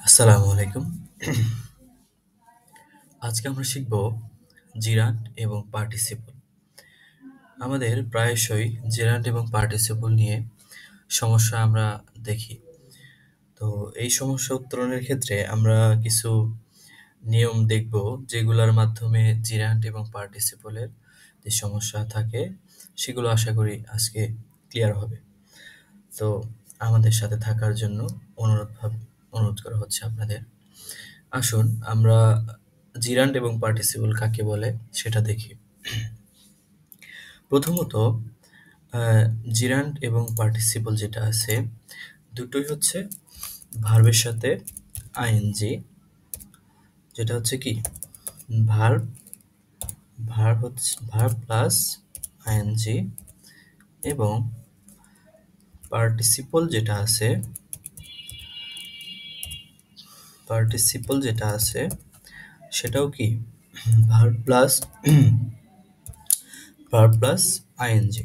আসসালামু আলাইকুম। আজকে আমরা শিখব জিরান্ড এবং পার্টিসিপল। আমাদের প্রায়শই জিরান্ড এবং পার্টিসিপল নিয়ে সমস্যা আমরা দেখি। তো এই সমস্যা উত্তরণের ক্ষেত্রে আমরা কিছু নিয়ম দেখব, যেগুলোর মাধ্যমে জিরান্ড এবং পার্টিসিপলের যে সমস্যা থাকে সেগুলো আশা করি আজকে ক্লিয়ার হবে। তো আমাদের সাথে থাকার জন্য অনুরোধ করা হচ্ছে আপনাদের। আসুন আমরা জিরান্ড এবং পার্টিসিপল কাকে বলে সেটা দেখি। প্রথমত আহ, জিরান্ড এবং পার্টিসিপল যেটা আছে দুটোই হচ্ছে ভার্বের সাথে আইএনজি, যেটা হচ্ছে কি ভার্ব ভার্ব হচ্ছে ভার্ব প্লাস আইএনজি, এবং পার্টিসিপল যেটা আছে পার্টিসিপল যেটা আছে সেটাও কি ভার্ব প্লাস আইএনজি।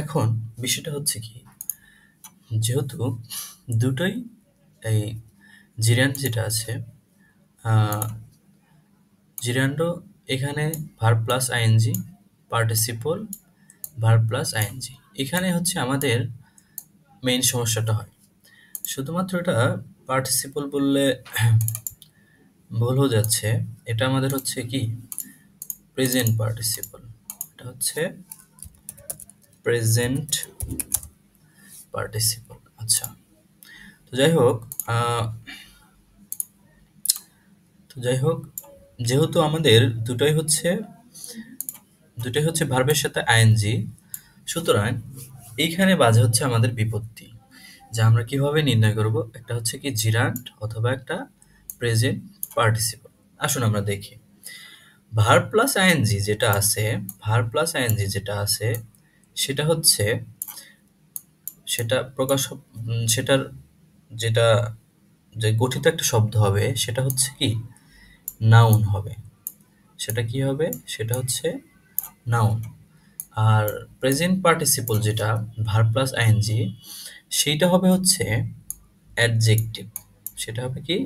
এখন বিষয়টা হচ্ছে কি, যেহেতু দুটোই এই জিরান্ড যেটা আছে, আহ, জিরান্ডো এখানে verb plus I N G, participle verb plus I N G, এখানে হচ্ছে আমাদের মেইন সমস্যাটা হয়। শুধুমাত্র এটা পার্টিসিপল বললে ভুল হয়ে যাচ্ছে। এটা আমাদের হচ্ছে কি প্রেজেন্ট পার্টিসিপল, এটা হচ্ছে প্রেজেন্ট পার্টিসিপল। আচ্ছা, তো যাই হোক আহ, তো যাই হোক যেহেতু আমাদের দুটোই হচ্ছে ভার্বের সাথে আইএনজি, সুতরাং এইখানে বাজে হচ্ছে আমাদের বিপত্তি, যা আমরা কিভাবে নির্ণয় করব। একটা হচ্ছে কি জিরান্ড অথবা একটা প্রেজেন্ট পার্টিসিপল। আসুন আমরা দেখি। ভার্ব প্লাস আইএনজি যেটা আছে, ভার্ব প্লাস আইএনজি যেটা আছে সেটা হচ্ছে সেটা সেটার যেটা যে গঠিত একটা শব্দ হবে সেটা হচ্ছে কি নাউন হবে। সেটা কি হবে? সেটা হচ্ছে নাউন। আর প্রেজেন্ট পার্টিসিপল যেটা ভার্ব প্লাস আইএনজি, সেইটা হবে হচ্ছে অ্যাডজেক্টিভ। সেটা হবে কি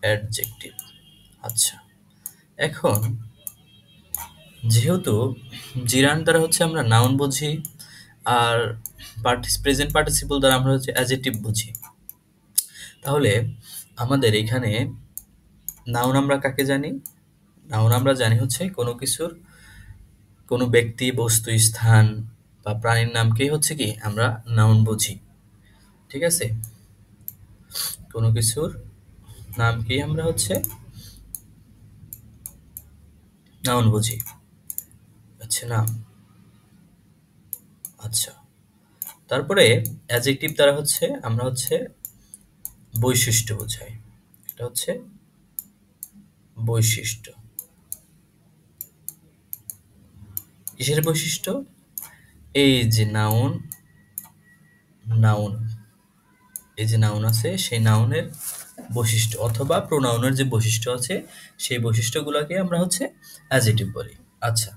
অ্যাডজেক্টিভ। আচ্ছা, এখন যেহেতু জিরান দ্বারা হচ্ছে আমরা নাউন বুঝি, আর প্রেজেন্ট পার্টিসিপল দ্বারা আমরা হচ্ছে অ্যাডজেক্টিভ বুঝি, তাহলে আমাদের এখানে নাউন আমরা কাকে জানি? নাউন আমরা জানি হচ্ছে কোনো ব্যক্তি, বস্তু, স্থান বা প্রাণীর নামকেই হচ্ছে কি আমরা নাউন বুঝি। ঠিক আছে? কোনো কিছুর নামকেই আমরা হচ্ছে নাউন বুঝি। আচ্ছা, নাম। আচ্ছা, তারপরে অ্যাডজেক্টিভ দ্বারা হচ্ছে আমরা হচ্ছে বৈশিষ্ট্য বোঝাই। এটা হচ্ছে বৈশিষ্ট্য। কিসের বৈশিষ্ট্য? এই যে নাউন, নাউন এই যে নাউন আছে সেই নাউনের বৈশিষ্ট্য অথবা প্রোনাউনের যে বৈশিষ্ট্য আছে সেই বৈশিষ্ট্যগুলোকে আমরা হচ্ছে অ্যাডজেক্টিভ বলি। আচ্ছা,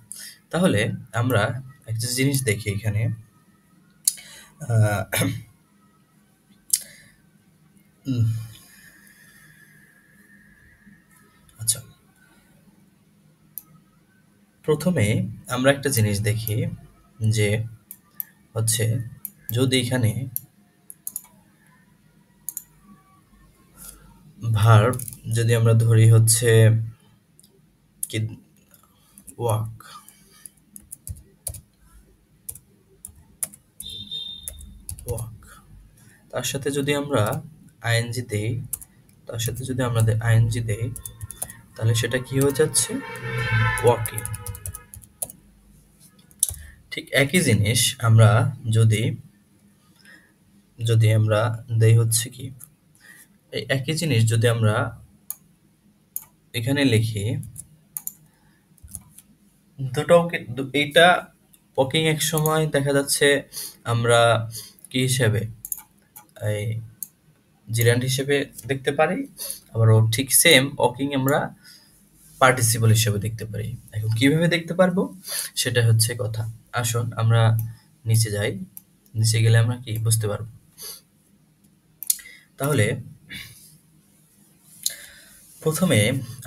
তাহলে আমরা একটা জিনিস দেখি এখানে। আহ, উম, আচ্ছা, প্রথমে আমরা একটা জিনিস দেখি যে হচ্ছে যদি এখানে ভার্ব যদি আমরা ধরি হচ্ছে কি ওয়াক, ওয়াক, তার সাথে যদি আমরা আইএনজি দেই, তাহলে সেটা কি হয়ে যাচ্ছে? ওয়াকিং। ঠিক একই জিনিস আমরা যদি যদি আমরা দেই হচ্ছে কি, এই একই জিনিস যদি আমরা এখানে লিখি, এইটা ওয়াকিং এক সময় দেখা যাচ্ছে আমরা কি হিসাবে এই জিরান্ড হিসেবে দেখতে পারি, আবার ও ঠিক সেম ওয়াকিং আমরা পার্টিসিপল হিসেবে দেখতে পারি। এখন কিভাবে দেখতে পারবো সেটা হচ্ছে কথা। আসুন আমরা নিচে যাই, নিচে গেলে আমরা কি বুঝতে পারবো। তাহলে প্রথমে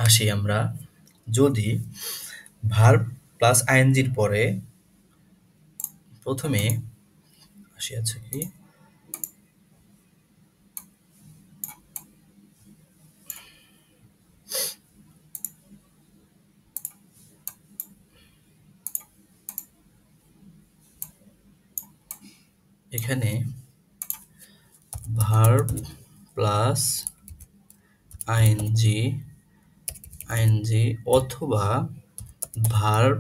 আসি আমরা, যদি ভার্ব প্লাস আইএনজির পরে প্রথমে আসি, আছে কি এখানে ভার্ব প্লাস আইএনজি আইএনজি অথবা ভার্ব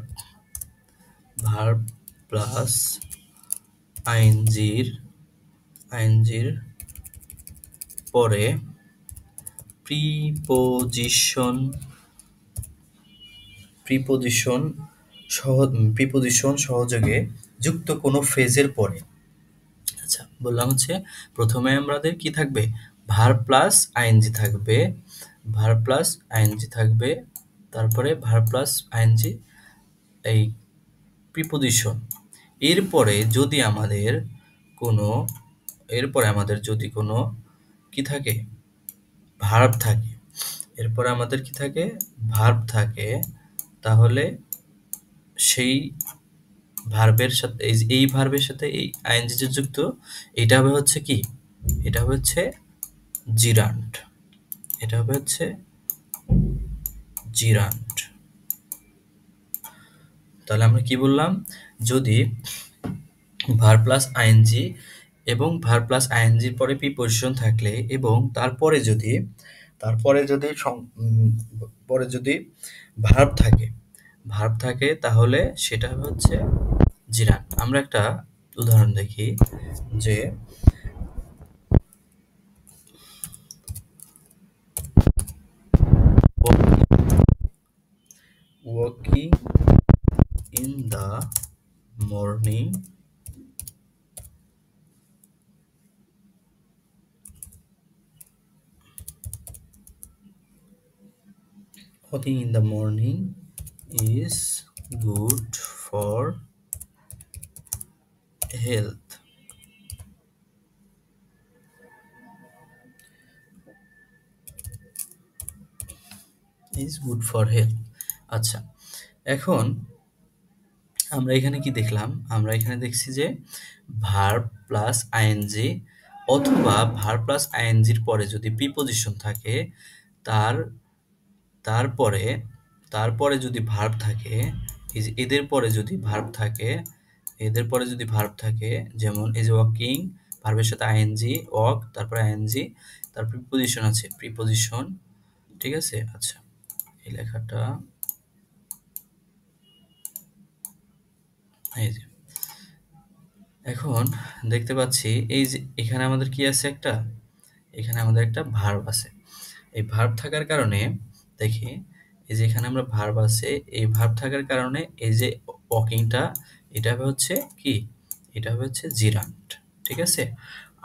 ভার্ব প্লাস আইএনজির আইএনজির পরে প্রিপোজিশন প্রিপোজিশন প্রিপোজিশন সহযোগে যুক্ত কোনো ফ্রেজের পরে, আচ্ছা বললাম হচ্ছে প্রথমে আমাদের কি থাকবে, ভার্ব প্লাস আইএনজি থাকবে, ভার্ব প্লাস আইএনজি থাকবে, তারপরে ভার্ব প্লাস আইএনজি এই প্রিপোজিশন। এরপরে যদি আমাদের কোনো এরপরে আমাদের যদি কোনো কি থাকে, ভার্ব থাকে, এরপরে আমাদের কি থাকে, ভার্ব থাকে, তাহলে সেই ভার্বের সাথে এই ভার্বের সাথে এই আইএনজি যে যুক্ত, এটা হবে হচ্ছে কি, এটা হবে হচ্ছে জিরান্ড, এটা হবে হচ্ছে জিরান্ড। তাহলে আমরা কি বললাম, যদি ভার্ব প্লাস আইএনজি এবং ভার্ব প্লাস আইএনজির পরে প্রিপোজিশন থাকলে এবং পরে যদি ভার্ব থাকে, তাহলে সেটা হচ্ছে জিরান্ড। আমরা একটা উদাহরণ দেখি, যে walking in the morning walking in the morning is good for health, is good for health। আচ্ছা, এখন আমরা এখানে কি দেখলাম, আমরা এখানে দেখছি যে ভার্ব প্লাস আইএনজি অথবা ভার্ব প্লাস আইএনজির পরে যদি প্রিপোজিশন থাকে, তার তারপরে তারপরে যদি ভার্ব থাকে, এদের পরে যদি ভার্ব থাকে, যেমন এই যে ওয়াকিং, ভার্বের সাথে আইএনজি, ওয়াক, তারপরে আইএনজি, তার প্রিপোজিশন আছে, প্রিপোজিশন, ঠিক আছে। আচ্ছা, এই লেখাটা এই যে এখন দেখতে পাচ্ছি, এই যে এখানে আমাদের কি আছে, এখানে আমাদের একটা ভার্ব আছে। এই ভার্ব থাকার কারণে দেখি, এই যে এখানে আমরা ভার্ব আছে, এই ভার্ব থাকার কারণে এই যে ওয়াকিংটা, এটা হবে হচ্ছে কি, এটা হবে হচ্ছে জিরান্ড, ঠিক আছে।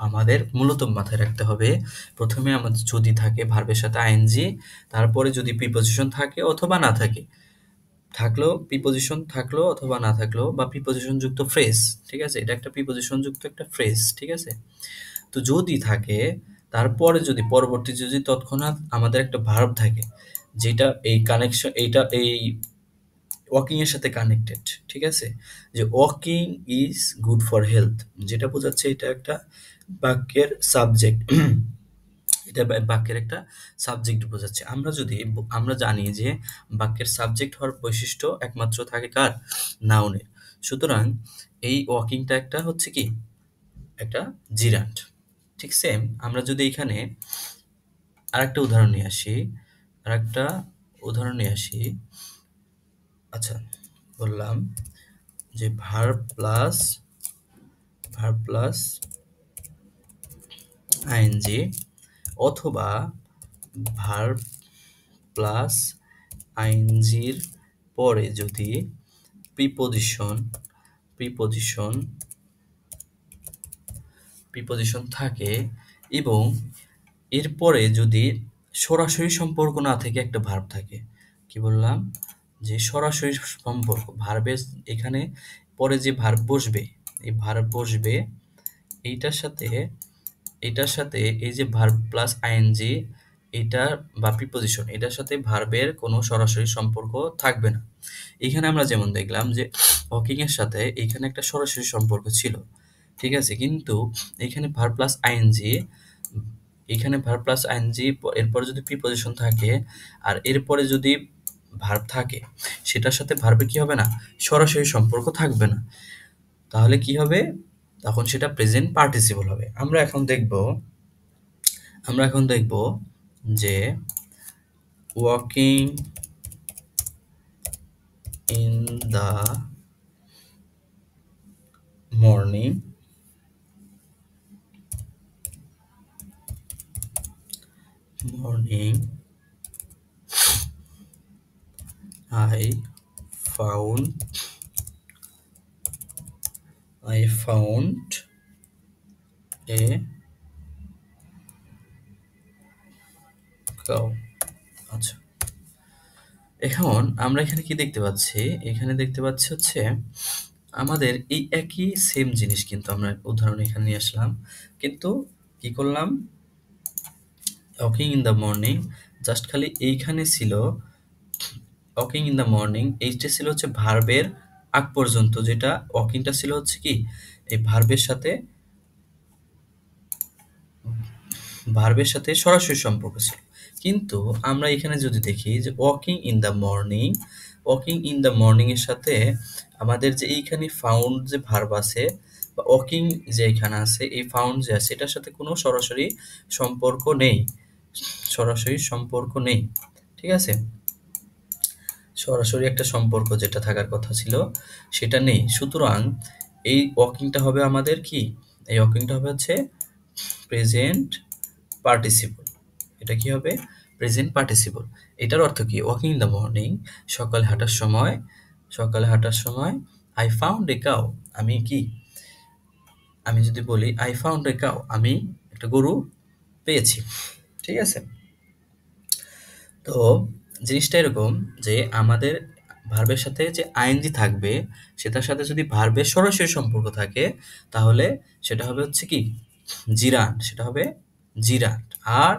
আমাদের মূলত মাথায় রাখতে হবে, প্রথমে আমাদের যদি থাকে ভার্বের সাথে আইএনজি, তারপরে যদি প্রিপোজিশন থাকে অথবা না থাকে, প্রিপোজিশন থাকলো অথবা না থাকলো, বা প্রিপোজিশন যুক্ত ফ্রেজ, ঠিক আছে, এটা একটা প্রিপোজিশন যুক্ত একটা ফ্রেজ, ঠিক আছে। তো যদি থাকে, তারপরে যদি পরবর্তী যদি তৎক্ষণাৎ আমাদের একটা ভার্ব থাকে, যেটা এই কানেকশন, এই ওয়াকিং এর সাথে কানেক্টেড, ঠিক আছে, যে walking is good for health, যেটা বোঝাচ্ছে এটা একটা বাক্যের সাবজেক্ট, এটা বাক্যের একটা সাবজেক্ট বোঝাচ্ছে। আমরা জানি যে বাক্যের সাবজেক্ট হওয়ার বৈশিষ্ট্য একমাত্র থাকে কার, নাউনের। সুতরাং এই ওয়াকিংটা একটা হচ্ছে কি, একটা জিরান্ড। ঠিক সেম, আমরা যদি এখানে আরেকটা উদাহরণ নিয়ে আসি, আচ্ছা বললাম যে ভার্ব প্লাস আইএনজি অথবা ভার্ব প্লাস আইএনজির পরে যদি প্রিপোজিশন প্রিপোজিশন প্রিপোজিশন থাকে এবং এরপরে যদি সরাসরি সম্পর্ক না থেকে একটা ভার্ব থাকে, কি বললাম, যে সরাসরি সম্পর্ক ভার্বের এখানে পরে যে ভার্ব বসবে, এই ভার্ব বসবে এইটার সাথে এটার সাথে এই যে ভার্ব প্লাস আইএনজি এটা বা প্রিপোজিশন এটার সাথে ভার্বের কোনো সরাসরি সম্পর্ক থাকবে না। এখানে আমরা যেমন দেখলাম যে ওয়াকিং এর সাথে এখানে একটা সরাসরি সম্পর্ক ছিল, ঠিক আছে, কিন্তু এখানে ভার্ব প্লাস আইএনজি, এখানে ভার্ব প্লাস আইএনজি এরপরে যদি প্রিপোজিশন থাকে আর এরপরে যদি ভার্ব থাকে সেটার সাথে ভার্বে কি হবে না, সরাসরি সম্পর্ক থাকবে না। তাহলে কি হবে, তখন সেটা প্রেজেন্ট পার্টিসিপল হবে। আমরা এখন দেখব যে walking in the morning morning I found a cow। আচ্ছা, এখন আমরা এখানে কি দেখতে পাচ্ছি, এখানে দেখতে পাচ্ছি হচ্ছে আমাদের এই একই সেম জিনিস, কিন্তু আমরা উদাহরণ এখানে নিয়ে আসলাম, কিন্তু কি করলাম, walking in the morning just খালি এইখানে ছিল ওয়াকিং ইন দ্য মর্নিং, এইটা ছিল হচ্ছে ভার্বের আগ পর্যন্ত, যেটা ওয়াকিংটা ছিল হচ্ছে কি এই ভার্বের সাথে সরাসরি সম্পর্ক ছিল। কিন্তু আমরা এখানে যদি দেখি যে ওয়াকিং ইন দ্য মর্নিং এর সাথে আমাদের যে এইখানে ফাউন্ড যে ভার্ব আছে বা ওয়াকিং যে এখানে আছে, এই ফাউন্ড যে আছে এটার সাথে কোনো সরাসরি সম্পর্ক নেই, ঠিক আছে, সরাসরি একটা সম্পর্ক যেটা থাকার কথা ছিল সেটা নেই। সুতরাং এই ওয়াকিংটা হবে আমাদের কি, এই ওয়াকিংটা হবে হচ্ছে প্রেজেন্ট পার্টিসিপল। এটা কি হবে, প্রেজেন্ট পার্টিসিপল। এটার অর্থ কি, ওয়াকিং ইন দ্য মর্নিং সকালে হাঁটার সময় আই ফাউন্ড এ কাউ, আমি যদি বলি আই ফাউন্ড এ কাউ, আমি একটা গরু পেয়েছি, ঠিক আছে। তো জিনিসটা এরকম যে আমাদের ভার্বের সাথে যে আইএনজি থাকবে সেটার সাথে যদি ভার্বের সরাসরি সম্পর্ক থাকে তাহলে সেটা হবে হচ্ছে কি জিরান্ট। আর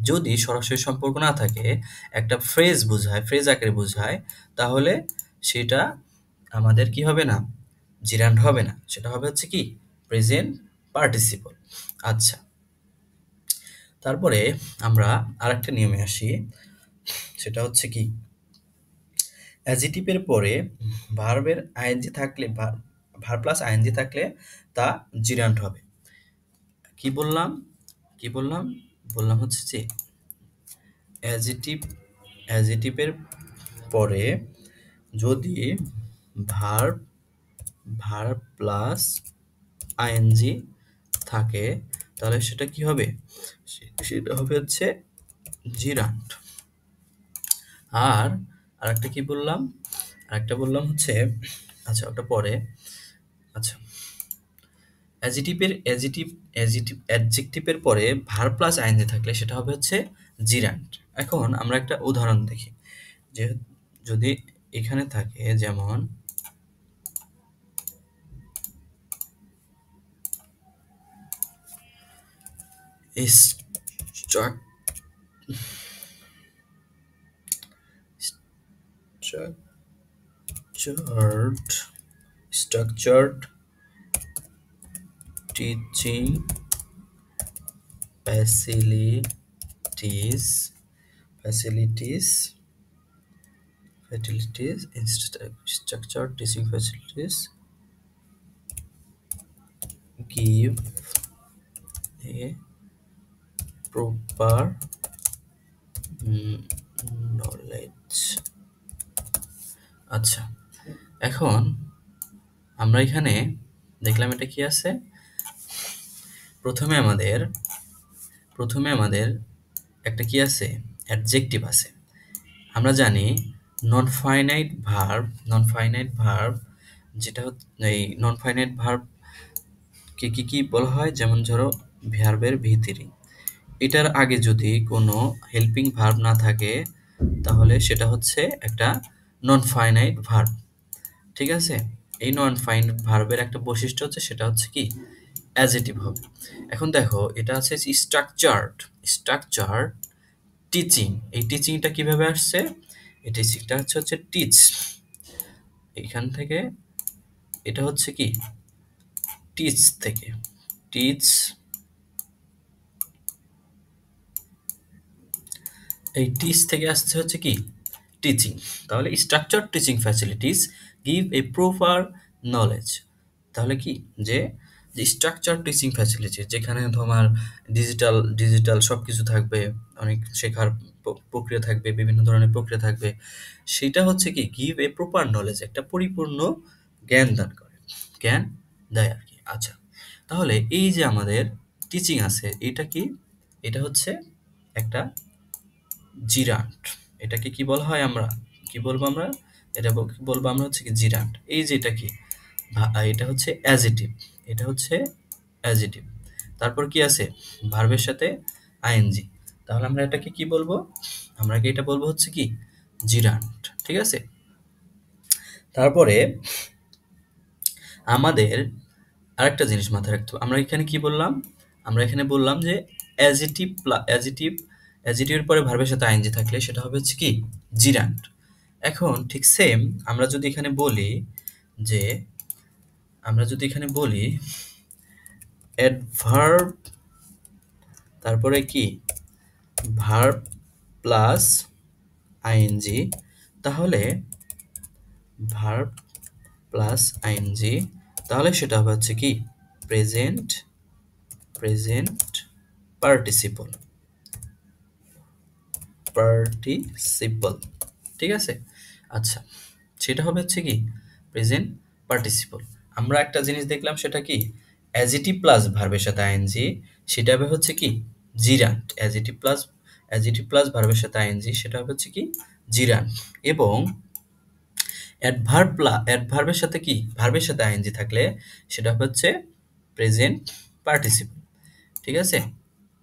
যদি সরাসরি সম্পর্ক না থাকে, একটা ফ্রেজ আকারে বোঝায়, তাহলে সেটা আমাদের কি হবে না, জিরান্ট হবে না, সেটা হবে হচ্ছে কি প্রেজেন্ট পার্টিসিপল। আচ্ছা, তারপরে আমরা আরেকটা নিয়মে আসি, সেটা হচ্ছে কি অ্যাডজেক্টিভের পরে ভার্বের আইএনজি থাকলে ভার্ব প্লাস আইএনজি থাকলে তা জিরান্ট হবে। কি বললাম বললাম হচ্ছে যে অ্যাডজেক্টিভের পরে যদি ভার্ব প্লাস আইএনজি থাকে তাহলে সেটা কি হবে, সেটা হবে হচ্ছে জিরান্ট। আর আরেকটা কি বললাম, আরেকটা বললাম হচ্ছে, আচ্ছা ওটা পরে। আচ্ছা, অ্যাডজেক্টিভের পরে ভার্ব প্লাস আইএনজি থাকলে সেটা হবে হচ্ছে জিরান্ট। এখন আমরা একটা উদাহরণ দেখি, যে যদি এখানে থাকে যেমন structured teaching structured teaching facilities give a proper knowledge। আচ্ছা, এখন আমরা এখানে দেখলাম এটা কি আছে, প্রথমে আমাদের একটা কি আছে, অ্যাডজেক্টিভ আছে। আমরা জানি নন ফাইনাইট ভার্ব যেটা এই নন ফাইনাইট ভার্ব কি বলা হয়, যেমন ধরো ভার্বের ভিতরি, এটার আগে যদি কোনো হেল্পিং ভার্ব না থাকে তাহলে সেটা হচ্ছে একটা নন ফাইনাইট ভার্ব, ঠিক আছে। এই নন ফাইনাইট ভার্বের একটা বৈশিষ্ট্য হচ্ছে, সেটা হচ্ছে কি অ্যাজেটিভ হবে। এখন দেখো এটা আছে স্ট্রাকচারড, স্ট্রাকচার টিচিং। এই টিচিংটা কিভাবে আসছে? এই টিচিংটা হচ্ছে টিচ, এখান থেকে এটা হচ্ছে কি টিচ থেকে, টিচ, এই টিচ থেকে আসছে হচ্ছে কি টিচিং। তাহলে structure teaching facilities give a proper knowledge. তাহলে কি যে যে স্ট্রাকচার টিচিং ফ্যাসিলিটি যেখানে তোমার ডিজিটাল ডিজিটাল সব কিছু থাকবে, অনেক শেখার প্রক্রিয়া থাকবে, বিভিন্ন ধরনের প্রক্রিয়া থাকবে, সেটা হচ্ছে কি গিভ এ প্রপার নলেজ, একটা পরিপূর্ণ জ্ঞান দান করে, জ্ঞান দেয় আর কি। আচ্ছা, তাহলে এই যে আমাদের টিচিং আছে এটা কি, এটা হচ্ছে একটা জিরান্ট। এটাকে কি বলা হয়, আমরা কি বলবো, আমরা এটা কি বলবো, আমরা হচ্ছে কি জিরান্ট। এই যে এটা কি এটা হচ্ছে অ্যাজেটিভ, এটা হচ্ছে অ্যাজেটিভ। তারপর কি আছে ভার্বের সাথে আইএনজি। তাহলে আমরা এটাকে কি বলবো, আমরা কি এটা বলবো হচ্ছে কি জিরান্ট। ঠিক আছে, তারপরে আমাদের আরেকটা জিনিস মাথায় রাখতে হবে। আমরা এখানে কি বললাম, আমরা এখানে বললাম যে অ্যাজেটিভ অ্যাজেটিভ, অ্যাজেটিভের পরে ভার্বের সাথে আইএনজি থাকলে সেটা হবে হচ্ছে কি জিরান্ট। এখন ঠিক সেম আমরা যদি এখানে বলি যে, আমরা যদি এখানে বলি অ্যাডভার্ব, তারপরে কি ভার্ব প্লাস আইএনজি, তাহলে ভার্ব প্লাস আইএনজি, তাহলে সেটা হবে হচ্ছে কি প্রেজেন্ট, প্রেজেন্ট পার্টিসিপল, পার্টিসিপল। ঠিক আছে, আচ্ছা, সেটা হবে হচ্ছে কি প্রেজেন্ট পার্টিসিপল। আমরা একটা জিনিস দেখলাম সেটা কি অ্যাজেটিভ প্লাস ভার্বের সাথে আইএনজি, সেটা হবে হচ্ছে কি জিরান্ট। অ্যাজেটিভ প্লাস ভার্বের সাথে আইএনজি সেটা হবে হচ্ছে কি জিরান্ট। এবং অ্যাডভার্বের সাথে কি ভার্বের সাথে আইএনজি থাকলে সেটা হচ্ছে প্রেজেন্ট পার্টিসিপল। ঠিক আছে,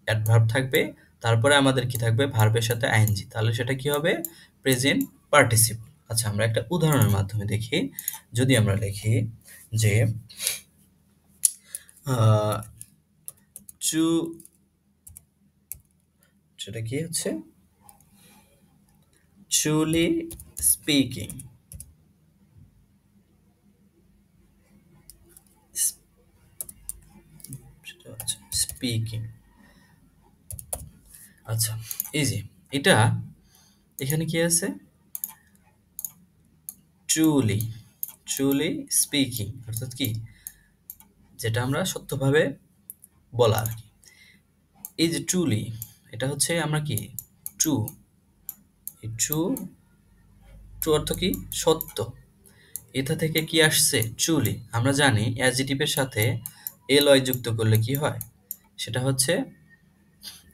অ্যাডভার্ব থাকবে, তারপরে আমাদের কি থাকবে ভার্বের সাথে আইএনজি, তাহলে সেটা কি হবে প্রেজেন্ট পার্টিসিপল। আচ্ছা, আমরা একটা উদাহরণের মাধ্যমে দেখি। যদি আমরা লিখি যে চু, সেটা কি হচ্ছে চুলি স্পিকিং, সেটা হচ্ছে স্পিকিং। আচ্ছা, এই যে এটা এখানে কি আছে ট্রুলি, ট্রুলি স্পিকিং অর্থাৎ কি যেটা আমরা সত্যভাবে বলা আর কি। এই যে ট্রুলি, এটা হচ্ছে আমরা কি ট্রু, এই ট্রু, ট্রু অর্থ কি সত্য, এটা থেকে কি আসছে ট্রুলি। আমরা জানি অ্যাডজেটিভের সাথে এল ওয়াই যুক্ত করলে কি হয়, সেটা হচ্ছে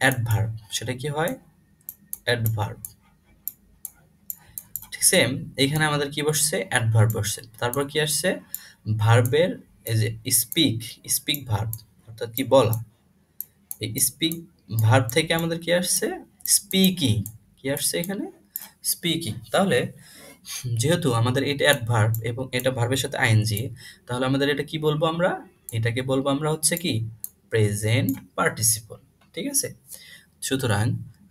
অ্যাডভার্ব, সেটা কি হয় অ্যাডভার্ব। ঠিক সেম এখানে আমাদের কি বসছে অ্যাডভার্ব বসছে, তারপর কি আসছে ভার্বের এই যে স্পিক, স্পিক ভার্ব অর্থাৎ কি বলা, এই স্পিক ভার্ব থেকে আমাদের কি আসছে স্পিকিং, কি আসছে এখানে স্পিকিং। তাহলে যেহেতু আমাদের এটা অ্যাডভার্ব এবং এটা ভার্বের সাথে আইএনজি, তাহলে আমাদের এটা কি বলবো, আমরা এটাকে বলবো আমরা হচ্ছে কি প্রেজেন্ট পার্টিসিপল। ঠিক আছে, সুতরাং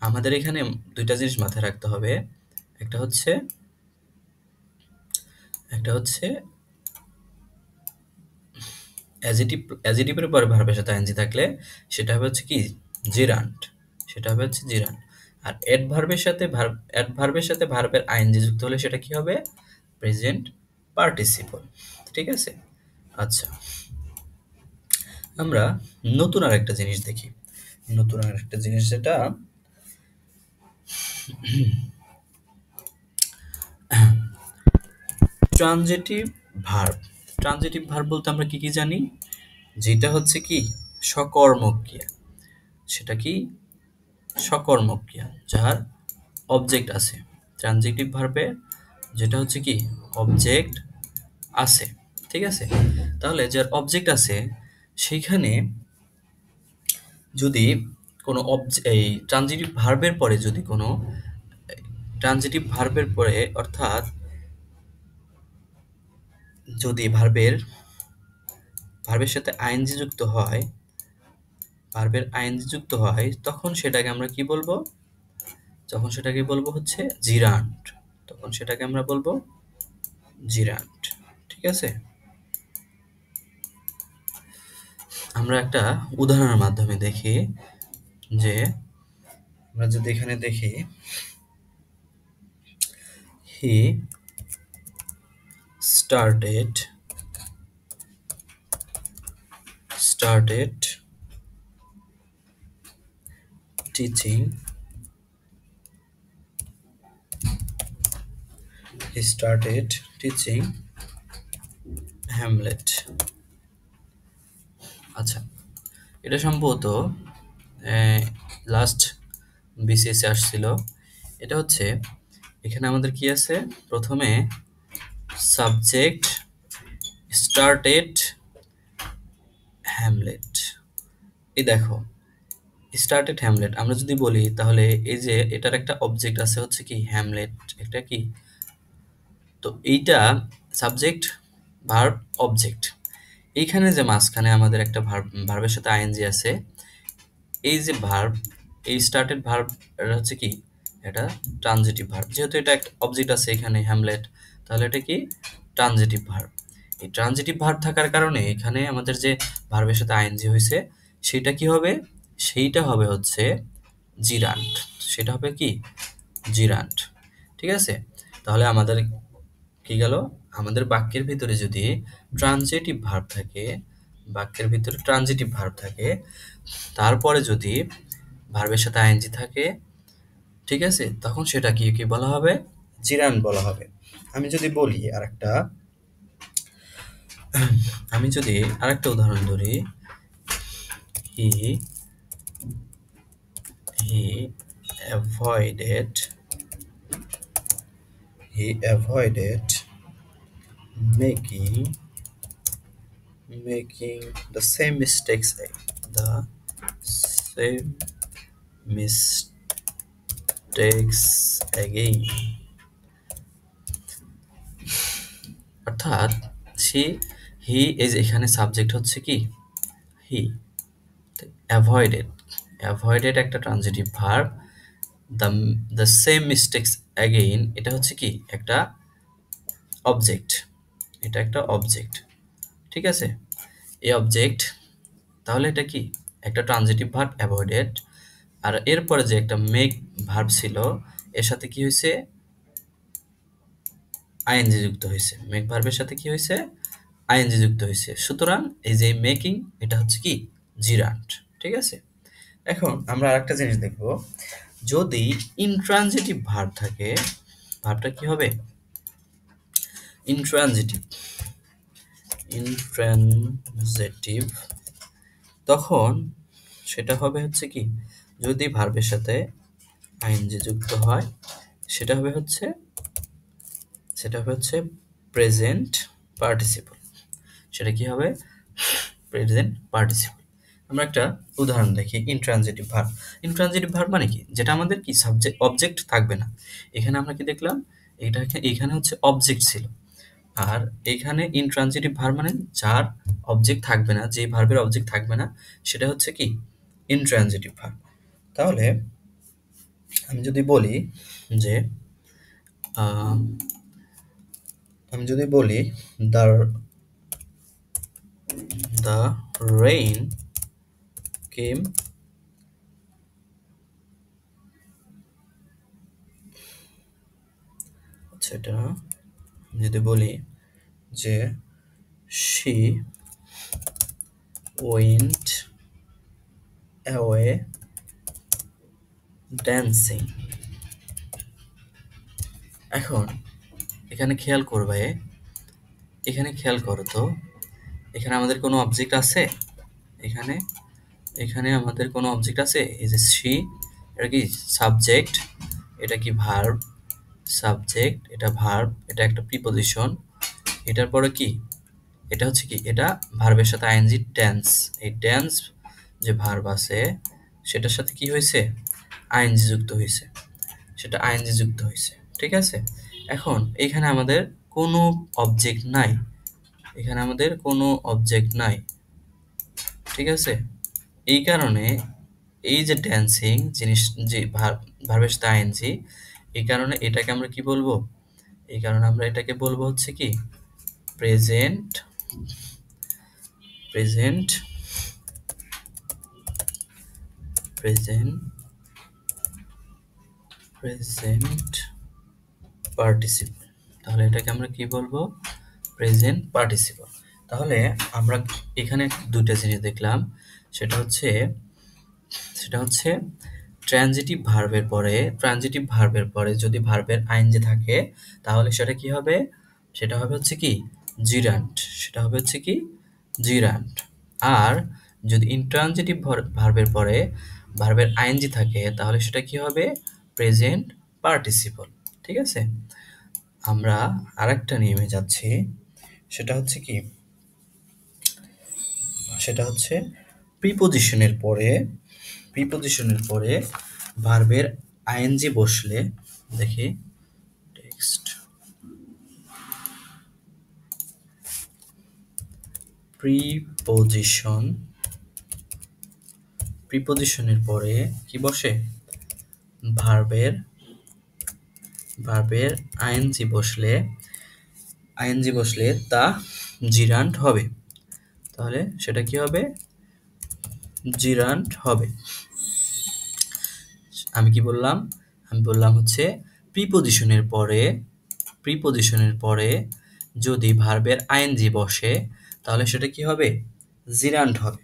আমাদের এখানে দুইটা জিনিস মাথায় রাখতে হবে, একটা হচ্ছে, একটা হচ্ছে অ্যাজেটিভের পরে ভার্বের সাথে আইএনজি থাকলে সেটা হবে হচ্ছে কি জিরান্ট, সেটা হবে হচ্ছে জিরান্ট। আর অ্যাডভার্বের সাথে ভার্বের আইএনজি যুক্ত হলে সেটা কি হবে প্রেজেন্ট পার্টিসিপল। ঠিক আছে, আচ্ছা, আমরা নতুন আরেকটা জিনিস দেখি। নতুন আরেকটা জিনিস যেটা ট্রানজিটিভ ভার্ব। ট্রানজিটিভ ভার্ব বলতে আমরা কি কি জানি, যেটা হচ্ছে কি সকর্মক ক্রিয়া, সেটা কি সকর্মক ক্রিয়া যার অবজেক্ট আছে। ট্রানজিটিভ ভার্বে যেটা হচ্ছে কি অবজেক্ট আছে। ঠিক আছে, তাহলে যার অবজেক্ট আছে সেইখানে যদি কোনো এই ট্রানজিটিভ ভার্বের পরে যদি কোনো ট্রানজিটিভ ভার্বের পরে অর্থাৎ যদি ভার্বের ভার্বের সাথে আইএনজি যুক্ত হয়, ভার্বের আইএনজি যুক্ত হয়, তখন সেটাকে আমরা কি বলবো? তখন সেটাকে বলবো হচ্ছে জিরান্ড। তখন সেটাকে আমরা বলবো জিরান্ড। ঠিক আছে? আমরা একটা উদাহরণের মাধ্যমে দেখি যে আমরা যদি এখানে দেখি হি started teaching he started teaching Hamlet. আচ্ছা, এটা সম্ভবত লাস্ট বিসিএসে আসছিল। এটা হচ্ছে এখানে আমাদের কি আছে, প্রথমে সাবজেক্ট স্টার্টেড হ্যামলেট। এই দেখো স্টার্টেড হ্যামলেট আমরা যদি বলি তাহলে এই যে এটার একটা অবজেক্ট আছে হচ্ছে কি হ্যামলেট, এটা কি, তো এইটা সাবজেক্ট ভার্ব অবজেক্ট। এইখানে যে মাঝখানে আমাদের একটা ভার্বের সাথে আইএনজি আছে, এই যে ভার্ব, এই স্টার্টেড ভার্ব এটা হচ্ছে কি, এটা ট্রানজিটিভ ভার্ব। যেহেতু এটা একটা অবজেক্ট আছে এখানে হ্যামলেট, তাহলে এটা কি ট্রানজিটিভ ভার্ব। এই ট্রানজিটিভ ভার্ব থাকার কারণে এখানে আমাদের যে ভার্বের সাথে আইএনজি হয়েছে সেটা কি হবে, সেইটা হবে হচ্ছে জিরান্ট। সেটা হবে কি জিরান্ট। ঠিক আছে? তাহলে আমাদের কি গেল, আমাদের বাক্যের ভিতরে যদি ট্রানজিটিভ ভার্ব থাকে, বাক্যের ভিতরে ট্রানজিটিভ ভার্ব থাকে, তারপরে যদি ভার্বের সাথে আইএনজি থাকে, ঠিক আছে, তখন সেটা কি কি বলা হবে, জিরান্ট বলা হবে। আমি যদি বলি আরেকটা, আমি যদি আরেকটা উদাহরণ ধরি, he he avoided he avoided making the same mistakes the same mistakes again। অর্থাৎ সে হি এই যে এখানে সাবজেক্ট হচ্ছে কি হি, অ্যাভয়েডেড, অ্যাভয়েডেড একটা transitive verb, the the same mistakes again এটা হচ্ছে কি একটা অবজেক্ট, এটা একটা অবজেক্ট। ঠিক আছে? এই অবজেক্ট, তাহলে এটা কি একটা ট্রানজিটিভ ভার্ব অ্যাভয়েডেড, আর এরপরে যে একটা মেক ভার্ব ছিল এর সাথে কি হয়েছে, আইএনজি যুক্ত হয়েছে। মেক ভার্বের সাথে কি হয়েছে, আইএনজি যুক্ত হয়েছে। সুতরাং এই যে মেকিং এটা হচ্ছে কি জিরান্ট। ঠিক আছে? এখন আমরা আরেকটা জিনিস দেখব, যদি ইনট্রানজিটিভ ভার্ব থাকে, ভার্বটা কি হবে ইনট্রানজিটিভ, ইনট্রানজিটিভ, তখন সেটা হবে হচ্ছে কি, যদি ভার্বের সাথে আইএনজি যুক্ত হয় সেটা হবে হচ্ছে প্রেজেন্ট পার্টিসিপল। সেটা কি হবে, প্রেজেন্ট পার্টিসিপল। আমরা একটা উদাহরণ দেখি ইনট্রানজিটিভ ভার্ব। ইনট্রানজিটিভ ভার্ব মানে কি, যেটা আমাদের কি সাবজেক্ট অবজেক্ট থাকবে না। এখানে আমরা কি দেখলাম, এটা এখানে হচ্ছে অবজেক্ট ছিল, আর এখানে ইনট্রানজিটিভ ভার্ব মানে যার অবজেক্ট থাকবে না, যে ভার্বের অবজেক্ট থাকবে না সেটা হচ্ছে কি ইনট্রানজিটিভ ভার্ব। তাহলে আমি যদি বলি যে আমি যদি বলি দ্য দ্য রেইন কেম, আচ্ছা এটা যদি বলি যে she went away dancing। এখন এখানে খেয়াল করবে, এখানে খেয়াল করো তো, এখানে আমাদের কোনো অবজেক্ট আছে, এখানে এখানে আমাদের কোনো অবজেক্ট আছে, এই যে she, এটা কি সাবজেক্ট, এটা কি ভার্ব, সাবজেক্ট এটা ভার্ব, এটা একটা প্রিপজিশন, এটার পরে কি, এটা হচ্ছে কি, এটা ভার্বের সাথে আইএনজি টেন্স। এই টেন্স যে ভার্ব আছে সেটার সাথে কি হয়েছে, আইএনজি যুক্ত হয়েছে, সেটা আইএনজি যুক্ত হয়েছে। ঠিক আছে? এখন এখানে আমাদের কোনো অবজেক্ট নাই, এখানে আমাদের কোনো অবজেক্ট নাই, ঠিক আছে? এই কারণে এই যে ড্যান্সিং জিনিস যে ভার্বের সাথে আইএনজি, এই কারণে এটাকে আমরা কি বলবো? এই কারণে আমরা এটাকে বলবো হচ্ছে কি present present present present participle. তাহলে এটাকে আমরা কি বলবো? Present participle. তাহলে আমরা এখানে দুইটা জিনিস দেখলাম, সেটা হচ্ছে সেটা হচ্ছে ট্রানজিটিভ ভার্বের পরে যদি ভার্বের আইএনজি থাকে তাহলে সেটা কি হবে? সেটা হবে হচ্ছে কি জিরান্ট। সেটা হবে হচ্ছে কি জিরান্ট। আর যদি ইনট্রানজিটিভ ভার্বের পরে ভার্বের আইএনজি থাকে তাহলে সেটা কি হবে? Present participle. ঠিক আছে? আমরা আরেকটা নিয়মে যাচ্ছি, সেটা হচ্ছে কি সেটা হচ্ছে প্রিপোজিশনের পরে ভার্বের আইএনজি বসলে, দেখি টেক্সট, প্রিপোজিশনের পরে কি বসে? ভার্বের আইএনজি বসলে তা জিরান্ট হবে। তাহলে সেটা কি হবে? জিরান্ট হবে। আমি কি বললাম? আমি বললাম হচ্ছে প্রিপোজিশনের পরে যদি ভার্বের আইএনজি বসে তাহলে সেটা কি হবে? জিরান্ট হবে।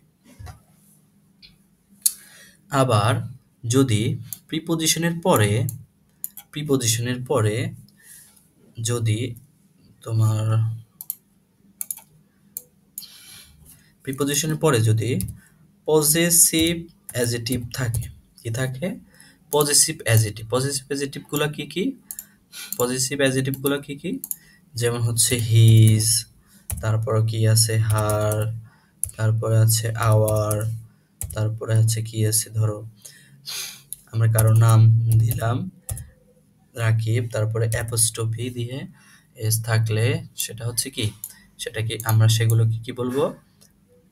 আবার যদি প্রিপোজিশনের পরে যদি তোমার প্রিপোজিশনের পরে যদি পজেসিভ অ্যাজেটিভ থাকে, কি থাকে? পজেসিভ অ্যাজেটিভগুলো কি কি? যেমন হচ্ছে হিজ, তারপরে কি আছে হার, তারপরে আছে আওয়ার, তারপরে হচ্ছে কি আছে, ধরো আমরা কারো নাম দিলাম রাকিব, তারপরে অ্যাপোস্ট্রফি দিয়ে এস থাকলে সেটা হচ্ছে কি, সেটাকে আমরা সেগুলোকে কি বলবো?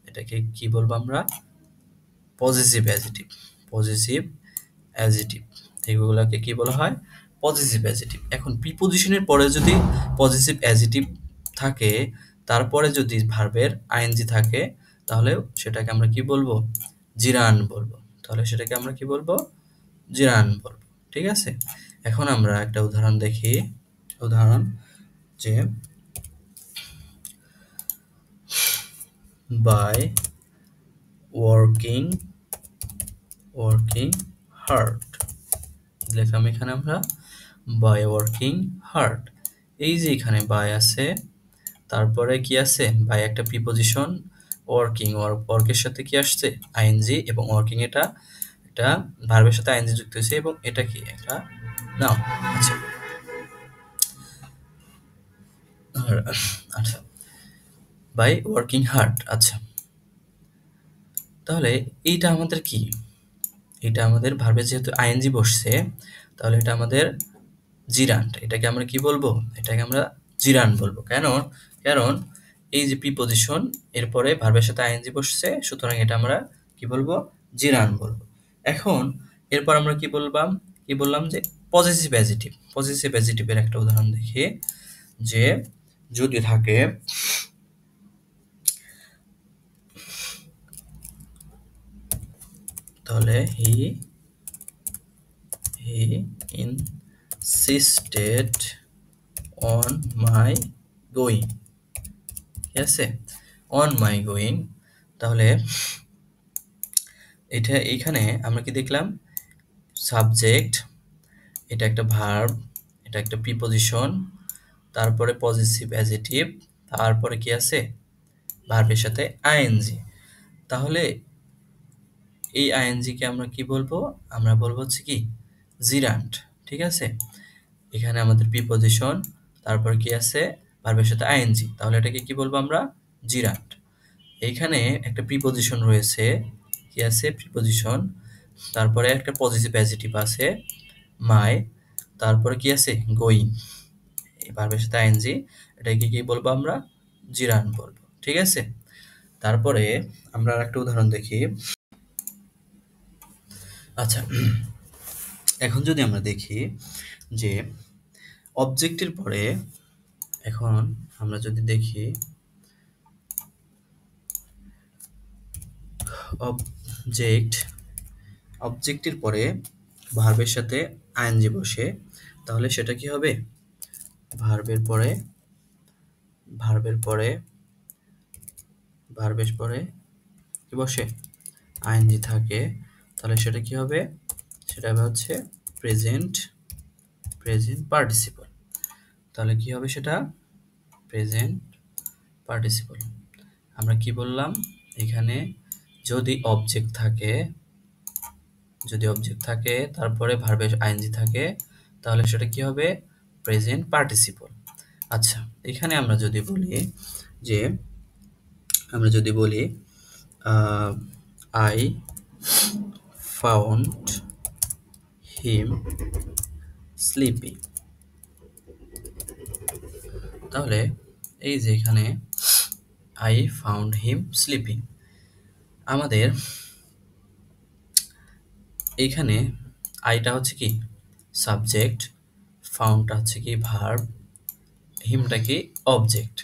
এটাকে কি বলবো আমরা? Positive adjective. এগুলোকে কি বলা হয়? Positive adjective. এখন প্রিপোজিশনের পরে যদি পজিটিভ অ্যাডজেক্টিভ থাকে, তারপরে যদি ভার্বের আইএনজি থাকে, তাহলে সেটাকে আমরা কি বলবো? জিরান বলবো। তাহলে সেটাকে আমরা কি বলবো? জিরান বলবো। ঠিক আছে? এখন আমরা একটা উদাহরণ দেখি। উদাহরণ যে বাই ওয়ার্কিং হার্ড লিখলাম এখানে আমরা বাই ওয়ার্কিং হার্ড। এই যে এখানে বাই আছে, তারপরে কি আছে? বাই একটা প্রিপোজিশন, ওয়ার্কের সাথে কি আসছে? আইএনজি, এবং ওয়ার্কিং এটা একটা ভার্বের সাথে আইএনজি যুক্ত হয়েছে, এবং এটা কি একটা নাউন। আচ্ছা আচ্ছা বাই ওয়ার্কিং হার্ড। আচ্ছা, তাহলে এইটা আমাদের কি? এটা আমাদের ভার্বে যেহেতু আইএনজি বসছে, তাহলে এটা আমাদের জিরান্ট। এটাকে আমরা কি বলবো? এটাকে আমরা জিরান্ট বলবো। কারণ এই যে প্রিপোজিশন এরপরে ভার্বের সাথে আইএনজি বসছে, সুতরাং এটা আমরা কি বলবো? জিরান্ট বলবো। এখন এরপর আমরা কি বললাম যে পজিটিভ অ্যাডজেক্টিভের একটা উদাহরণ দেখি, যে যদি থাকে তাহলে he insisted on my going. ঠিক আছে? On my going. তাহলে এইখানে আমরা কি দেখলাম? সাবজেক্ট, এটা একটা ভার্ব, এটা একটা প্রিপোজিশন, তারপরে পজিটিভ অ্যাডজেক্টিভ, তারপরে কি আছে? ভার্বের সাথে আইএনজি। তাহলে এই আইএনজি কে আমরা কি বলবো? আমরা বলবো হচ্ছে কি জিরান্ট। ঠিক আছে? এখানে আমাদের প্রিপোজিশন, তারপর কি আছে? ভার্বের সাথে আইএনজি। তাহলে এটাকে কি বলবো আমরা? জিরান্ট। এইখানে একটা প্রিপোজিশন রয়েছে, কি আছে? প্রিপোজিশন, তারপরে একটা পজিটিভ অ্যাডজেক্টিভ আছে মাই, তারপরে কি আছে? গোয়িং, এই ভার্বের সাথে আইএনজি। এটাকে কি বলবো আমরা? জিরান বলবো। ঠিক আছে? তারপরে আমরা আরেকটা উদাহরণ দেখি। আচ্ছা, এখন যদি আমরা দেখি যে অবজেক্টের পরে, এখন আমরা যদি দেখি অবজেক্টের পরে ভার্বের সাথে আইএনজি বসে, তাহলে সেটা কি হবে? ভার্বের পরে ভার্বের পরে ভার্বের পরে কি বসে? আইএনজি থাকে, তাহলে সেটা কি হবে? সেটা হবে হচ্ছে প্রেজেন্ট পার্টিসিপল। তাহলে কি হবে সেটা? Present participle. আমরা কি বললাম এখানে? যদি অবজেক্ট থাকে তারপরে ভার্বের আইএনজি থাকে, তাহলে সেটা কি হবে? Present participle. আচ্ছা, এখানে আমরা যদি বলি আই ফাউন্ড হিম স্লিপিং, তাহলে এই যে এখানে আই ফাউন্ড হিম স্লিপিং, আমাদের এইখানে আইটা হচ্ছে কি সাবজেক্ট, ফাউন্ডটা হচ্ছে কি ভার্ব, হিমটা কি object.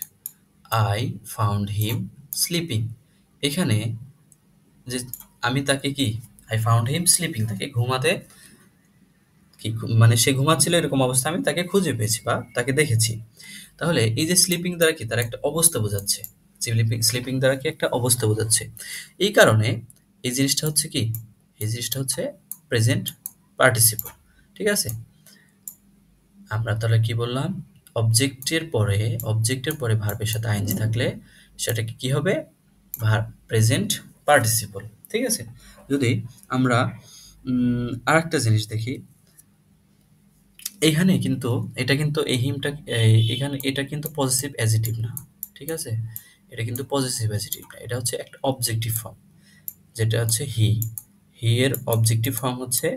I found him sleeping, এখানে যে আমি তাকে কি আই ফাউন্ড হিম স্লিপিং, তাকে ঘুমাতে মানে সে ঘুমাচ্ছিল এরকম অবস্থা আমি তাকে খুঁজে পেয়েছি বা তাকে দেখেছি। তাহলে এই যে স্লিপিং দ্বারা কি তার একটা অবস্থা বোঝাচ্ছে, স্লিপিং দ্বারা কি একটা অবস্থা বোঝাচ্ছে। এই কারণে এই জিনিসটা হচ্ছে কি, এই জিনিসটা হচ্ছে প্রেজেন্ট পার্টিসিপল। ঠিক আছে, আমরা তাহলে কি বললাম? অবজেক্টের পরে ভার্বের সাথে আইএনজি থাকলে সেটাকে কি হবে? Present participle. ঠিক আছে, যদি আমরা আরেকটা জিনিস দেখি, এইখানে কিন্তু এটা কিন্তু এই হিমটা এখানে এটা কিন্তু পজিটিভ অ্যাডজেক্টিভ না। ঠিক আছে, এটা কিন্তু পজিটিভ অ্যাডজেক্টিভ না, এটা হচ্ছে একটা অবজেক্টিভ ফর্ম, যেটা হচ্ছে হি এর অবজেক্টিভ ফর্ম হচ্ছে,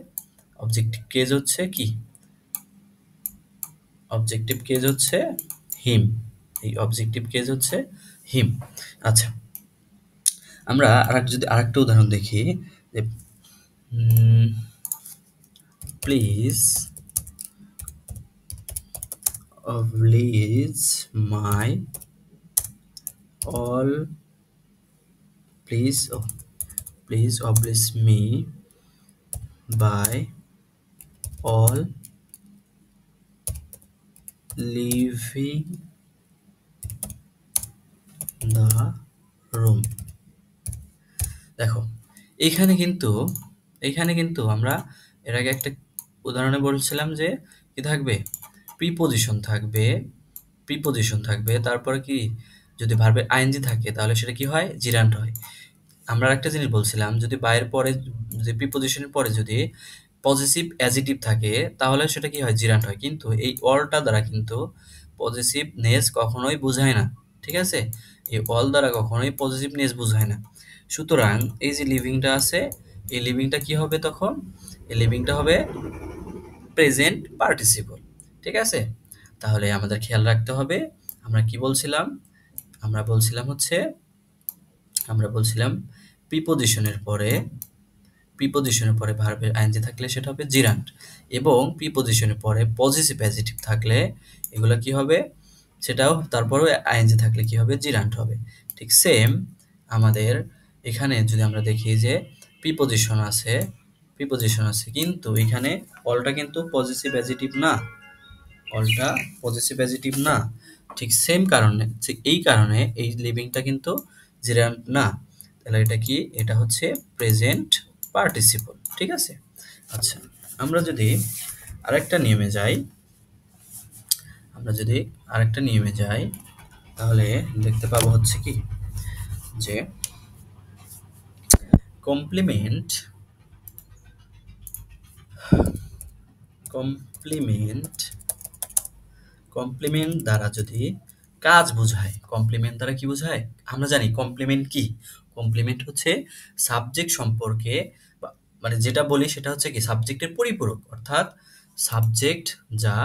অবজেক্টিভ কেজ হচ্ছে কি? অবজেক্টিভ কেজ হচ্ছে হিম, এই অবজেক্টিভ কেজ হচ্ছে হিম। আচ্ছা, আমরা যদি আরেকটা উদাহরণ দেখি যে please oblige my all please oblige me by all leaving the room। দেখো, এখানে কিন্তু আমরা এর আগে একটা উদাহরণে বলছিলাম যে কি থাকবে? প্রিপোজিশন থাকবে, তারপরে কি যদি ভার্বের আইএনজি থাকে তাহলে সেটা কি হয়? জিরান্ট হয়। আমরা একটা জিনিস বলছিলাম, যদি বায়ের পরে, যে প্রিপোজিশনের পরে যদি পজিটিভ অ্যাডজেক্টিভ থাকে তাহলে সেটা কি হয়? জিরান্ট হয়। কিন্তু এই অলটা দ্বারা কিন্তু পজিটিভনেস কখনোই বোঝায় না। ঠিক আছে, এই অল দ্বারা কখনোই পজিটিভনেস বোঝায় না। সুতরাং এই যে লিভিংটা আছে, এই লিভিংটা কি হবে তখন? এই লিভিংটা হবে প্রেজেন্ট পার্টিসিপল। ঠিক আছে, তাহলে আমাদের খেয়াল রাখতে হবে, আমরা কি বলছিলাম? আমরা বলছিলাম প্রিপোজিশনের পরে ভার্বের আইএনজি থাকলে সেটা হবে জিরান্ট, এবং প্রিপোজিশনের পরে পজিটিভ অ্যাডজেক্টিভ থাকলে এগুলো কি হবে? সেটাও তারপরেও আইএনজি থাকলে কি হবে? জিরান্ট হবে। ঠিক সেম আমাদের এখানে যদি আমরা দেখি যে প্রিপোজিশন আছে কিন্তু এখানে অলটা কিন্তু পজিটিভ অ্যাডজেক্টিভ না, অলটা পজিটিভ অ্যাডজেক্টিভ না। ঠিক সেম কারণে, এই কারণে এই লিভিংটা কিন্তু জিরান্ট না। তাহলে এটা কি? এটা হচ্ছে প্রেজেন্ট পার্টিসিপল। ঠিক আছে, আচ্ছা, আমরা যদি আরেকটা নিয়মে যাই তাহলে দেখতে পাবো হচ্ছে কি যে কমপ্লিমেন্ট কমপ্লিমেন্ট দ্বারা যদি কাজ বোঝায়, কমপ্লিমেন্ট দ্বারা কি বোঝায়? আমরা জানি কমপ্লিমেন্ট কি? কমপ্লিমেন্ট হচ্ছে সাবজেক্ট সম্পর্কে মানে যেটা বলি সেটা হচ্ছে কি সাবজেক্টের পরিপূরক, অর্থাৎ সাবজেক্ট যা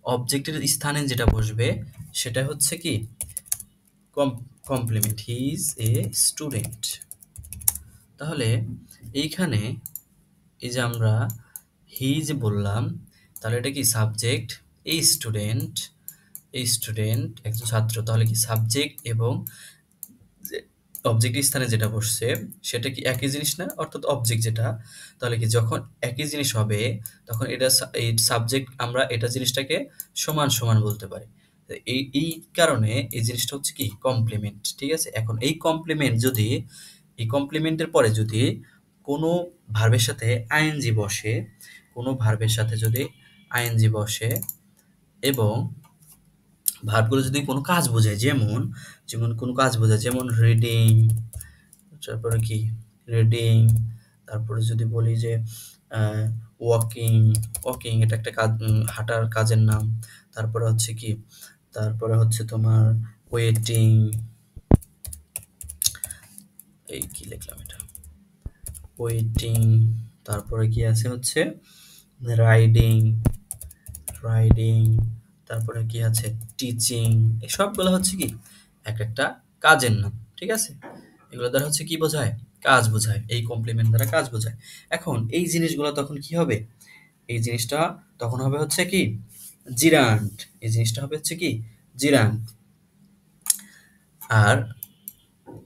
অবজেক্টের স্থানে যেটা বসবে সেটা হচ্ছে কি complement, he is a student. তাহলে এইখানে এই যে আমরা হি যে বললাম, তাহলে এটা কি সাবজেক্ট, এই স্টুডেন্ট, এই স্টুডেন্ট একজন ছাত্র, তাহলে কি সাবজেক্ট এবং যে অবজেক্ট স্থানে যেটা বসছে সেটা কি একই জিনিস না, অর্থাৎ অবজেক্ট যেটা, তাহলে কি যখন একই জিনিস হবে তখন এটা এই সাবজেক্ট আমরা এটা জিনিসটাকে সমান সমান বলতে পারি। তো এই কারণে এই জিনিসটা হচ্ছে কি কমপ্লিমেন্ট, ঠিক আছে। এখন এই কমপ্লিমেন্ট যদি এই কমপ্লিমেন্টের পরে যদি কোনো ভার্বের সাথে আইএনজি বসে, কোনো ভার্বের সাথে যদি আইএনজি বসে এবং ভার্বগুলো যদি কোনো কাজ বোঝায়, যেমন যেমন কোনো কাজ বোঝায়, যেমন রিডিং, তারপরে কি রিডিং, তারপরে যদি বলি যে ওয়াকিং, ওয়াকিং এটা একটা কাজ, হাঁটার কাজের নাম। তারপরে হচ্ছে কি, তারপরে হচ্ছে তোমার ওয়েটিং, এই কি লিখলাম এটা, ওয়েটিং, তারপরে কি আছে হচ্ছে রাইডিং, রাইডিং, তারপরে কি আছে টিচিং। এই সবগুলো হচ্ছে কি এক একটা কাজের নাম, ঠিক আছে। এগুলো দ্বারা হচ্ছে কি বোঝায়, কাজ বোঝায়, এই কমপ্লিমেন্ট দ্বারা কাজ বোঝায়। এখন এই জিনিসগুলো তখন কি হবে, এই জিনিসটা তখন হবে হচ্ছে কি জিরান্ট, এই জিনিসটা হবে হচ্ছে কি জিরান্ট। আর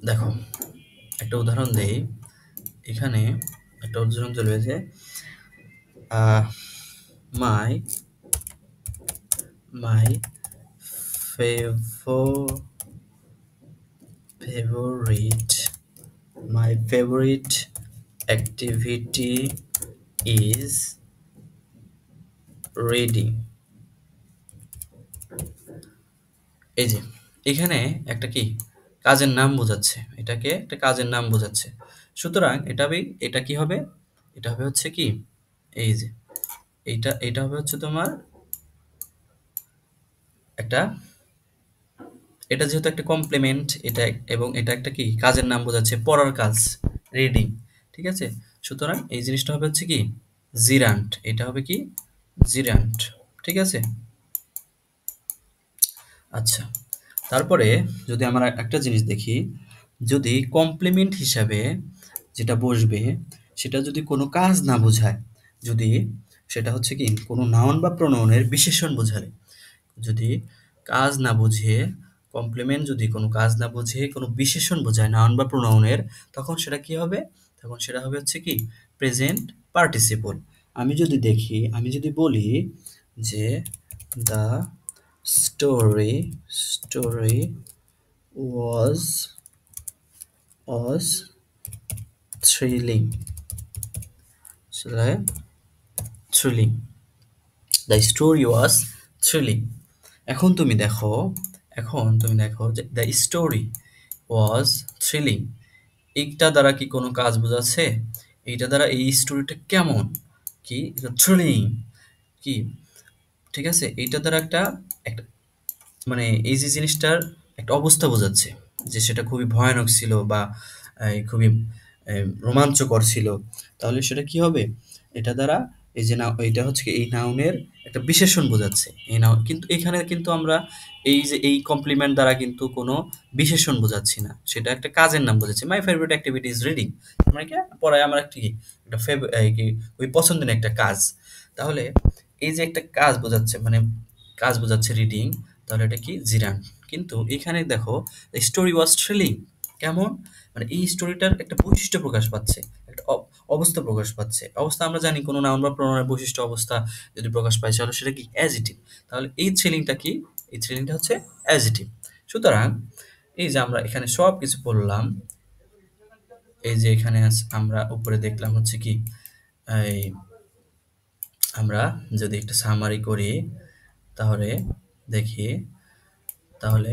দেখো একটা উদাহরণ দেই, এখানে একটা উদাহরণ চলবে যে my my favour favorite my favorite activity is reading। এই যে এখানে একটা কি কাজের নাম বোঝাচ্ছে, এটাকে একটা কাজের নাম বোঝাচ্ছে। সুতরাং এটা কি হবে, এটা হবে হচ্ছে কি এই যে এটা হবে হচ্ছে তোমার একটা, এটা যেহেতু একটা কমপ্লিমেন্ট, এটা এবং এটা একটা কি কাজের নাম বোঝাচ্ছে, পড়ার কাজ, রিডিং, ঠিক আছে। সুতরাং এই জিনিসটা হবে হচ্ছে কি জিরান্ট, এটা হবে কি জিরান্ট, ঠিক আছে। আচ্ছা, তারপরে যদি আমরা একটা জিনিস দেখি, যদি কমপ্লিমেন্ট হিসাবে যেটা বসবে সেটা যদি কোনো কাজ না বোঝায়, যদি সেটা হচ্ছে কি কোনো নাউন বা প্রোনাউনের বিশেষণ বোঝালে, যদি কাজ না বুঝিয়ে কমপ্লিমেন্ট যদি কোনো কাজ না বুঝিয়ে কোনো বিশেষণ বোঝায় নাউন বা প্রোনাউনের, তখন সেটা কি হবে, তখন সেটা হবে হচ্ছে কি প্রেজেন্ট পার্টিসিপল। আমি যদি দেখি, আমি যদি বলি যে the story was was thrilling, আসলে thrilling, the story was thrilling। এখন তুমি দেখো, যে the story was thrilling, এইটা দ্বারা কি কোনো কাজ বোঝাচ্ছে, এইটা দ্বারা এই স্টোরিটা কেমন, কি থ্রিলিং, কি ঠিক আছে, এইটা দ্বারা একটা একটা মানে এই যে জিনিসটার একটা অবস্থা বোঝাচ্ছে, যে সেটা খুবই ভয়ানক ছিল বা খুবই রোমাঞ্চকর ছিল, তাহলে সেটা কি হবে, এটা দ্বারা এই যে না এটা হচ্ছে কি এই নাউনের একটা বিশেষণ বোঝাচ্ছে, এই নাউন কিন্তু এখানে কিন্তু আমরা এই যে এই কমপ্লিমেন্ট দ্বারা কিন্তু কোনো বিশেষণ বোঝাচ্ছি না, সেটা একটা কাজের নাম বোঝাচ্ছে। My favourite activity is reading, মানে কি পড়ায় আমার একটি একটা কি ওই পছন্দের একটা কাজ। তাহলে এই যে একটা কাজ বোঝাচ্ছে, মানে কাজ বোঝাচ্ছে রিডিং, তাহলে এটা কি জিরান। কিন্তু এখানে দেখো স্টোরি ওয়াজ থ্রিলিং, কেমন, মানে এই স্টোরিটার একটা বৈশিষ্ট্য প্রকাশ পাচ্ছে, একটা অবস্থা প্রকাশ পাচ্ছে। অবস্থা আমরা জানি কোনো নাউন বা প্রোনাউনের বৈশিষ্ট্য অবস্থা যদি প্রকাশ পায় তাহলে সেটা কি অ্যাজিটিভ, তাহলে এই থ্রিলিংটা কি, এই থ্রিলিংটা হচ্ছে অ্যাজিটিভ। সুতরাং এই যে আমরা এখানে সব কিছু বললাম, এই যে এখানে আমরা উপরে দেখলাম হচ্ছে কি এই আমরা যদি একটা সামারি করি তাহলে দেখি, তাহলে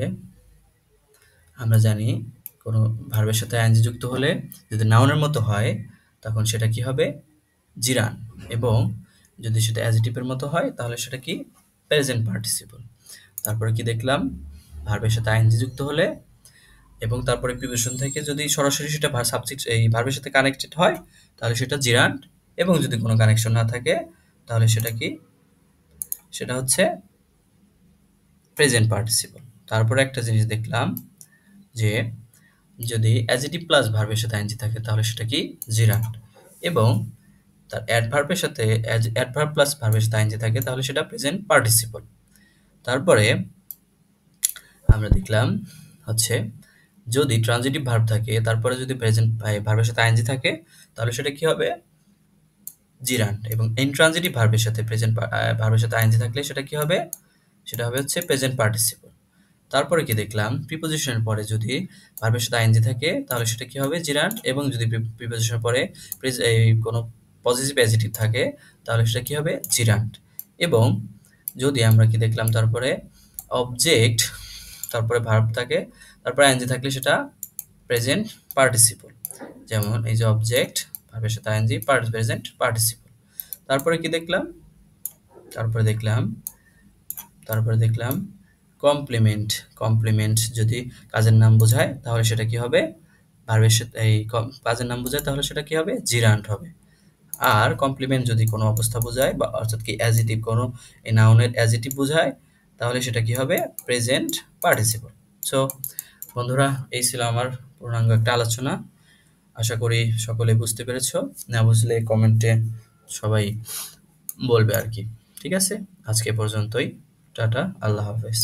আমরা জানি কোনো ভার্বের সাথে আইএনজি যুক্ত হলে যদি নাউনের মতো হয় তখন সেটা কি হবে জিরান, এবং যদি সেটা অ্যাডজেক্টিভের মতো হয় তাহলে সেটা কি প্রেজেন্ট পার্টিসিপল। তারপরে কি দেখলাম, ভার্বের সাথে আইএনজি যুক্ত হলে এবং তারপরে প্রিপোজিশন থেকে যদি সরাসরি সেটা সাবজেক্ট এই ভার্বের সাথে কানেক্টেড হয় তাহলে সেটা জিরান্ট, এবং যদি কোনো কানেকশন না থাকে তাহলে সেটা কি, সেটা হচ্ছে প্রেজেন্ট পার্টিসিপল। তারপরে একটা জিনিস দেখলাম যে যদি অ্যাডজেক্টিভ প্লাস ভার্বের সাথে আইএনজি থাকে তাহলে সেটা কি জিরান্ট, এবং তার অ্যাডভার্বের সাথে অ্যাডভার্ব প্লাস ভার্বের সাথে আইএনজি থাকে তাহলে সেটা প্রেজেন্ট পার্টিসিপল। তারপরে আমরা দেখলাম হচ্ছে যদি ট্রানজিটিভ ভার্ব থাকে তারপরে যদি প্রেজেন্ট ভার্বের সাথে আইএনজি থাকে তাহলে সেটা কি হবে জিরান্ট, এবং ইনট্রানজিটিভ ভার্বের সাথে ভার্বের সাথে আইএনজি থাকলে সেটা কি হবে, সেটা হবে হচ্ছে প্রেজেন্ট পার্টিসিপল। তারপরে কি দেখলাম প্রিপোজিশনের পরে যদি ভার্বের সাথে আইএনজি থাকে তাহলে সেটা কি হবে জিরান্ট, এবং যদি প্রিপোজিশনের পরে কোনো পজিটিভ অ্যাডজেক্টিভ থাকে তাহলে সেটা কি হবে জিরান্ট। এবং যদি আমরা কি দেখলাম তারপরে অবজেক্ট তারপরে ভার্ব থাকে তারপরে আইএনজি থাকলে সেটা প্রেজেন্ট পার্টিসিপল, যেমন এই যে অবজেক্ট ভার্বের সাথে আইএনজি প্রেজেন্ট পার্টিসিপল। তারপরে কি দেখলাম, তারপরে দেখলাম তারপরে দেখলাম কমপ্লিমেন্ট। কমপ্লিমেন্ট যদি কাজের নাম বোঝায় তাহলে সেটা কি হবে ভার্বের সাথে কাজের নাম বোঝায় তাহলে সেটা কি হবে জিরান্ট হবে। আর কমপ্লিমেন্ট যদি কোনো অবস্থা বোঝায় বা অর্থাৎ কি অ্যাডজেক্টিভ কোনো এই নাউনের অ্যাডজেক্টিভ বোঝায় তাহলে সেটা কি হবে প্রেজেন্ট পার্টিসিপল। সো বন্ধুরা, এই ছিল আমার পূর্ণাঙ্গ একটা আলোচনা। আশা করি সকলে বুঝতে পেরেছো, না বুঝলে কমেন্টে সবাই বলবে আর কি। ঠিক আছে, আজকে এ পর্যন্তই। টাটা, আল্লাহ হাফেজ।